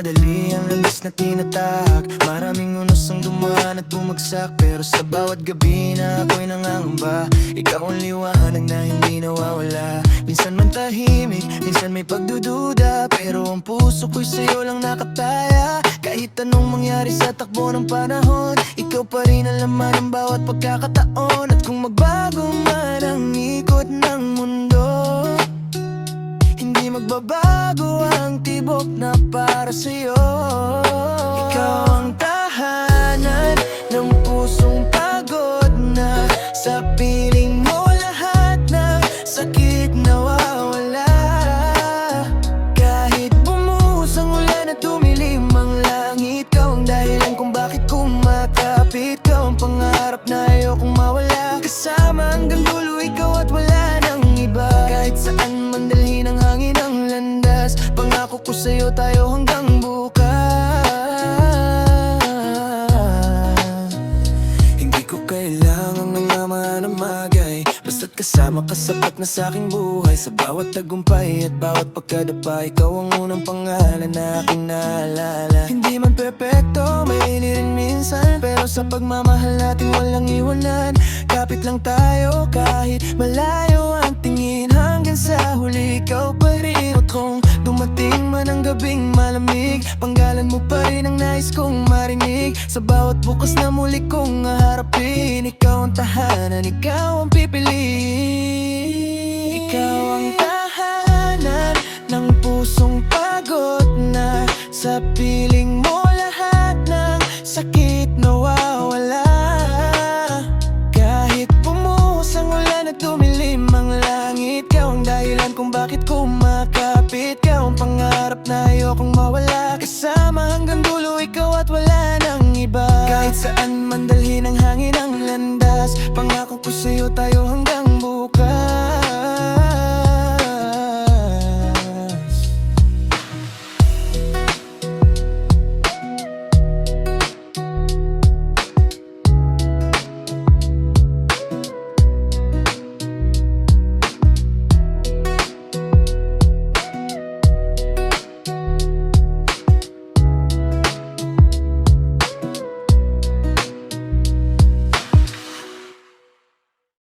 madali ang landas na tinatahak. Maraming unos ang dumaan at bumagsak, pero sa bawat gabi na ako'y nangangamba, ikaw ang liwanag na hindi nawawala. Minsan man tahimik, minsan may pagdududa, pero ang puso ko'y sa'yo lang nakataya. Kahit anong mangyari sa takbo ng panahon, ikaw pa rin ang laman ng bawat pagkakataon. At kung magbago man ang ikot ng mundo, hindi magbabago ang tibok na para sa'yo. Ikaw ang tahanan ng pusong pagod na, sa piling mo lahat ng sakit nawawala. Kahit bumuhos ang ulan at tumilim ang langit, ikaw ang dahilan kung bakit kumakapit. Ikaw ang pangarap na ayokong mawala. Kasama hanggang dulo, ikaw at wala nang iba. Kahit saan man dalhin ang hangin ang landas, pangako ko sa'yo tayo hanggang bukas. Hindi ko kailangan ng mga namagay, basta't kasama ka sapat na sa'king buhay. Sa bawat tagumpay at bawat pagkadapa, ikaw ang unang pangalan na aking naalala. Hindi man perpekto, maili rin minsan, pero sa pagmamahal natin walang iwanan. Kapit lang tayo kahit malayo ang tingin, hanggang sa huli ikaw pa rin. At kung dumating man ang gabing malamig, panggalan mo pa rin ang nais kong marinig. Sa bawat bukas na muli kong haharapin, ikaw ang tahanan, ikaw ang pipiliin. Ikaw ang tahanan ng pusong pagod na, sa piling mo lahat ng sakit nawawala. Kahit bumuhos ang ulan at tumilim ang langit, ikaw ang dahilan kung bakit kumakapit. Ikaw ang pangarap na ayokong mawala. Kasama hanggang dulo, ikaw at wala nang iba. Kahit saan man dalhin ang hangin ang landas, pangako ko sa'yo tayo hanggang